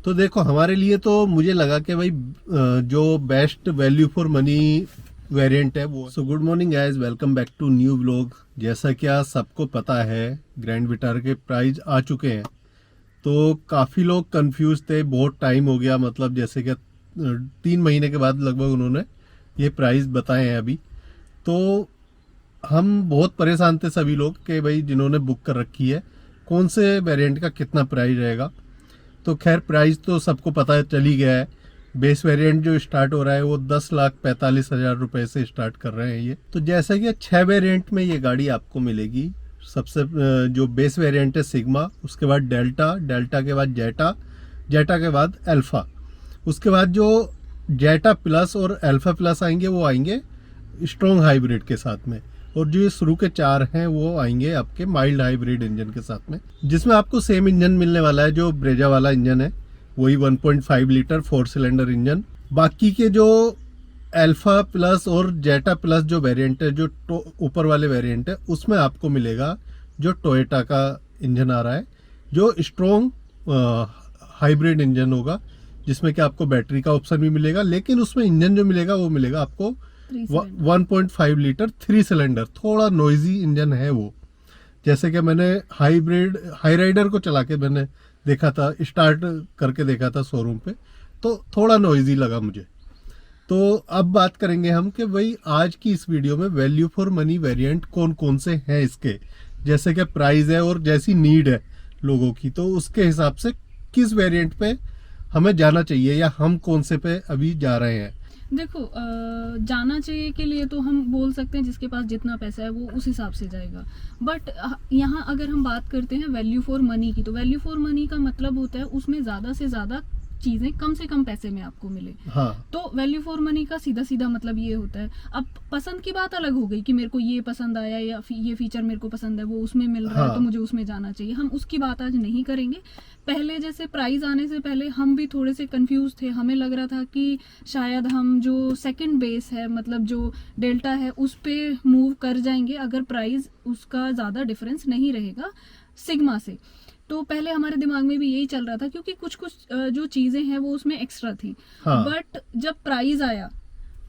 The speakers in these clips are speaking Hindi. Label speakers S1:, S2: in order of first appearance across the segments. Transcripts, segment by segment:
S1: तो देखो हमारे लिए तो मुझे लगा कि भाई जो best value for money variant है वो। So good morning guys, welcome back to new vlog. जैसा कि आप सबको पता है ग्रैंड विटारा के प्राइस आ चुके हैं, तो काफ़ी लोग कंफ्यूज थे। बहुत टाइम हो गया, मतलब जैसे कि 3 महीने के बाद लगभग उन्होंने ये प्राइस बताए हैं अभी। तो हम बहुत परेशान थे सभी लोग कि भाई जिन्होंने बुक कर रखी है कौन से वेरिएंट का कितना प्राइस रहेगा। तो खैर प्राइस तो सबको पता चल ही गया है। बेस वेरिएंट जो स्टार्ट हो रहा है वो 10,45,000 रुपए से स्टार्ट कर रहे हैं ये। तो जैसा कि 6 वेरिएंट में ये गाड़ी आपको मिलेगी। सबसे जो बेस वेरिएंट है सिग्मा, उसके बाद डेल्टा, डेल्टा के बाद जेटा, जेटा के बाद अल्फा, उसके बाद जो जेटा प्लस और अल्फा प्लस आएंगे वो आएंगे स्ट्रॉन्ग हाइब्रिड के साथ में। और जो ये शुरू के 4 हैं वो आएंगे आपके माइल्ड हाइब्रिड इंजन के साथ में, जिसमें आपको सेम इंजन मिलने वाला है जो ब्रेजा वाला इंजन है, वही 1.5 लीटर 4 सिलेंडर इंजन। बाकी के जो अल्फा प्लस और जेटा प्लस जो वेरिएंट है, जो ऊपर वाले वेरिएंट है, उसमें आपको मिलेगा जो टोयोटा का इंजन आ रहा है, जो स्ट्रॉन्ग हाइब्रिड इंजन होगा, जिसमें कि आपको बैटरी का ऑप्शन भी मिलेगा। लेकिन उसमें इंजन जो मिलेगा वो मिलेगा आपको 1.5 लीटर 3 सिलेंडर। थोड़ा नॉइजी इंजन है वो। जैसे कि मैंने हाई राइडर को चला के मैंने देखा था, स्टार्ट करके देखा था शोरूम पे, तो थोड़ा नॉइजी लगा मुझे। तो अब बात करेंगे हम कि भाई आज की इस वीडियो में वैल्यू फॉर मनी वेरिएंट कौन कौन से हैं इसके, जैसे कि प्राइस है और जैसी नीड है लोगों की, तो उसके हिसाब से किस वेरिएंट पे हमें जाना चाहिए या हम कौन से पे अभी जा रहे हैं।
S2: देखो जाना चाहिए के लिए तो हम बोल सकते हैं जिसके पास जितना पैसा है वो उस हिसाब से जाएगा। बट यहाँ अगर हम बात करते हैं वैल्यू फॉर मनी की, तो वैल्यू फॉर मनी का मतलब होता है उसमें ज़्यादा से ज़्यादा चीज़ें कम से कम पैसे में आपको मिले।
S1: हाँ।
S2: तो वैल्यू फॉर मनी का सीधा सीधा मतलब ये होता है। अब पसंद की बात अलग हो गई कि मेरे को ये पसंद आया या ये फीचर मेरे को पसंद है, वो उसमें मिल रहा है तो मुझे उसमें जाना चाहिए। हम उसकी बात आज नहीं करेंगे। पहले जैसे प्राइस आने से पहले हम भी थोड़े से कंफ्यूज थे। हमें लग रहा था कि शायद हम जो सेकंड बेस है, मतलब जो डेल्टा है, उस पे मूव कर जाएंगे अगर प्राइस उसका ज़्यादा डिफरेंस नहीं रहेगा सिग्मा से। तो पहले हमारे दिमाग में भी यही चल रहा था क्योंकि कुछ कुछ जो चीज़ें हैं वो उसमें एक्स्ट्रा थी।
S1: हाँ।
S2: बट जब प्राइस आया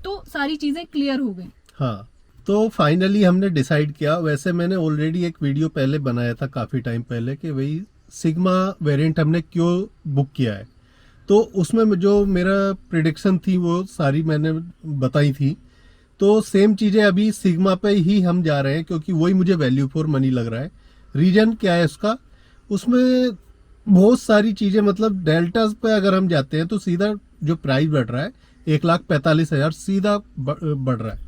S2: तो सारी चीज़ें क्लियर हो गई।
S1: हाँ, तो फाइनली हमने डिसाइड किया। वैसे मैंने ऑलरेडी एक वीडियो पहले बनाया था काफ़ी टाइम पहले कि भाई सिग्मा वेरिएंट हमने क्यों बुक किया है, तो उसमें जो मेरा प्रिडिक्शन थी वो सारी मैंने बताई थी। तो सेम चीज़ें अभी सिग्मा पे ही हम जा रहे हैं क्योंकि वही मुझे वैल्यू फॉर मनी लग रहा है। रीजन क्या है उसका, उसमें बहुत सारी चीज़ें, मतलब डेल्टा पे अगर हम जाते हैं तो सीधा जो प्राइस बढ़ रहा है 1,45,000 सीधा बढ़ रहा है।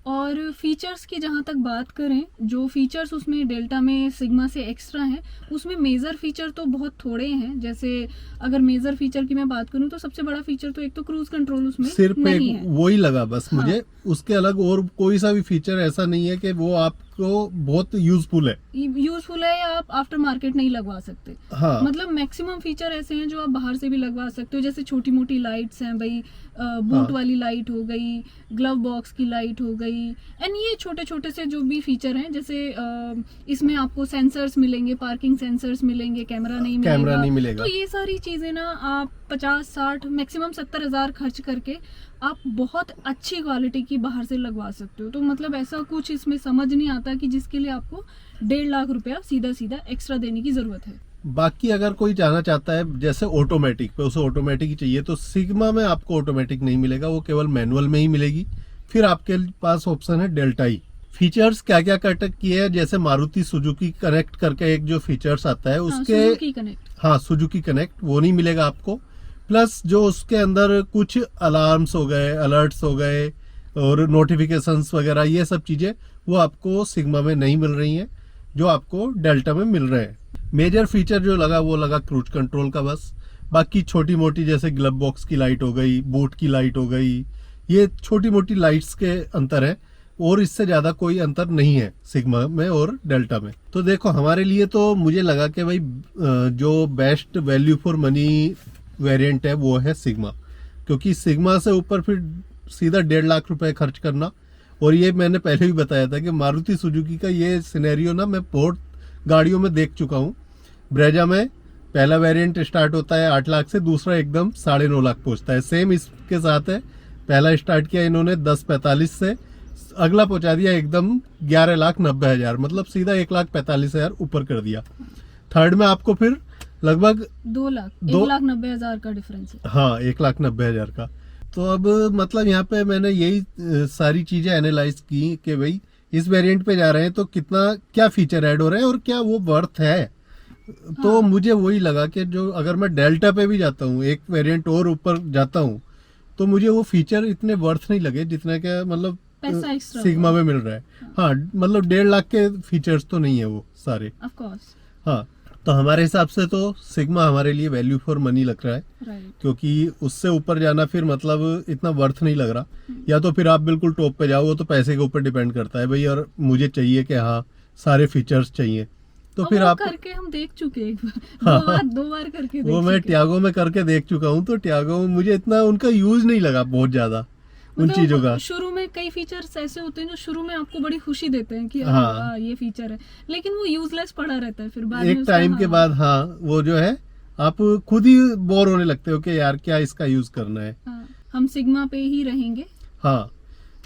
S2: और फीचर्स की जहाँ तक बात करें, जो फीचर्स उसमें डेल्टा में सिग्मा से एक्स्ट्रा हैं, उसमें मेजर फीचर तो बहुत थोड़े हैं। जैसे अगर मेजर फीचर की मैं बात करूं तो सबसे बड़ा फीचर तो एक तो क्रूज कंट्रोल उसमें
S1: सिर्फ
S2: नहीं
S1: एक
S2: है।
S1: वही लगा बस
S2: हाँ।
S1: मुझे। उसके अलग और कोई सा भी फीचर ऐसा नहीं है कि वो आपको बहुत यूजफुल है
S2: या आप आफ्टर मार्केट नहीं लगवा सकते।
S1: हाँ।
S2: मतलब मैक्सिमम फीचर ऐसे हैं जो आप बाहर से भी लगवा सकते हो। जैसे छोटी मोटी लाइट्स हैं भाई, बूट वाली लाइट हो गई, ग्लव बॉक्स की लाइट हो गई, एंड ये छोटे छोटे से जो भी फीचर हैं। जैसे इसमें आपको सेंसर्स मिलेंगे, पार्किंग सेंसर्स मिलेंगे, कैमरा नहीं मिलेगा। तो ये सारी चीजें ना आप 50-60 मैक्सिमम 70,000 खर्च करके आप बहुत अच्छी क्वालिटी की बाहर से लगवा सकते हो। तो मतलब ऐसा कुछ इसमें समझ नहीं आता कि जिसके लिए आपको 1.5 लाख रुपया सीधा सीधा एक्स्ट्रा देने की जरूरत है।
S1: बाकी अगर कोई जाना चाहता है जैसे ऑटोमेटिक पे, उसे ऑटोमेटिक ही चाहिए, तो सिग्मा में आपको ऑटोमेटिक नहीं मिलेगा, वो केवल मैनुअल में ही मिलेगी। फिर आपके पास ऑप्शन है डेल्टा ही। फीचर्स क्या क्या कनेक्ट किए हैं, जैसे मारुति सुजुकी कनेक्ट करके एक जो फीचर्स आता है उसके, सुजुकी कनेक्ट, वो नहीं मिलेगा आपको। प्लस जो उसके अंदर कुछ अलार्म्स हो गए, अलर्ट्स हो गए और नोटिफिकेशंस वगैरह, ये सब चीज़ें वो आपको सिग्मा में नहीं मिल रही हैं, जो आपको डेल्टा में मिल रहे हैं। मेजर फीचर जो लगा वो लगा क्रूज कंट्रोल का बस। बाकी छोटी मोटी जैसे ग्लव बॉक्स की लाइट हो गई, बूट की लाइट हो गई, ये छोटी मोटी लाइट्स के अंतर है और इससे ज़्यादा कोई अंतर नहीं है सिग्मा में और डेल्टा में। तो देखो हमारे लिए तो मुझे लगा कि भाई जो best value for money variant है वो है सिग्मा, क्योंकि सिग्मा से ऊपर फिर सीधा 1.5 लाख रुपए खर्च करना। और ये मैंने पहले भी बताया था कि मारुति सुजुकी का ये सिनेरियो ना मैं बहुत गाड़ियों में देख चुका हूँ। ब्रेजा में पहला वेरिएंट स्टार्ट होता है 8 लाख से, दूसरा एकदम 9.5 लाख पहुंचता है। सेम इसके साथ है, पहला स्टार्ट किया इन्होंने 10.45 से, अगला पहुंचा दिया एकदम 11,90,000, मतलब सीधा 1,45,000 ऊपर कर दिया। थर्ड में आपको फिर लगभग
S2: 2 लाख 1,90,000 का डिफरेंस है।
S1: हाँ 1,90,000 का। तो अब मतलब यहाँ पे मैंने यही सारी चीजें एनालाइज की कि भाई इस वेरिएंट पे जा रहे हैं तो कितना क्या फीचर ऐड हो रहे हैं और क्या वो वर्थ है। तो
S2: हाँ।
S1: मुझे वही लगा कि जो अगर मैं डेल्टा पे भी जाता हूँ, एक वेरिएंट और ऊपर जाता हूँ, तो मुझे वो फीचर इतने वर्थ नहीं लगे जितना कि मतलब
S2: पैसा एक्स्ट्रा
S1: सिग्मा में मिल रहा है। हाँ मतलब 1.5 लाख के फीचर्स तो नहीं है वो सारे।
S2: Of course.
S1: हाँ तो हमारे हिसाब से तो सिग्मा हमारे लिए वैल्यू फॉर मनी लग रहा है,
S2: राइट।
S1: क्योंकि उससे ऊपर जाना फिर मतलब इतना वर्थ नहीं लग रहा। या तो फिर आप बिल्कुल टॉप पे जाओ, वो तो पैसे के ऊपर डिपेंड करता है भाई, और मुझे चाहिए कि हाँ सारे फीचर्स चाहिए, तो फिर
S2: वो
S1: आप
S2: करके हम देख चुके हैं एक बार,
S1: हाँ,
S2: दो बार करके
S1: वो
S2: देख
S1: मैं
S2: चुके हैं।
S1: ट्यागो में करके देख चुका हूँ। तो ट्यागो में मुझे इतना उनका यूज नहीं लगा बहुत ज्यादा उन
S2: मतलब
S1: चीजों का।
S2: शुरू में कई फीचर्स ऐसे होते हैं जो शुरू में आपको बड़ी खुशी देते हैं कि
S1: हाँ।
S2: ये फीचर है, लेकिन वो यूजलेस पड़ा रहता है फिर बाद में
S1: एक
S2: उसका।
S1: टाइम के बाद हाँ वो जो है आप खुद ही बोर होने लगते हो कि यार क्या इसका यूज करना है।
S2: हाँ, हम सिग्मा पे ही रहेंगे।
S1: हाँ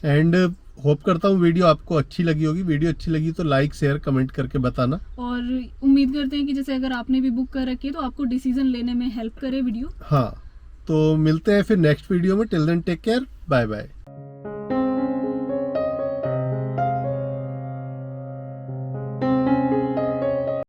S1: एंड होप करता हूँ वीडियो आपको अच्छी लगी होगी। वीडियो अच्छी लगी तो लाइक शेयर कमेंट करके बताना,
S2: और उम्मीद करते हैं कि जैसे अगर आपने भी बुक कर रखी है तो आपको डिसीजन लेने में हेल्प करे वीडियो।
S1: हाँ तो मिलते हैं फिर नेक्स्ट वीडियो में। Till then take care, bye bye.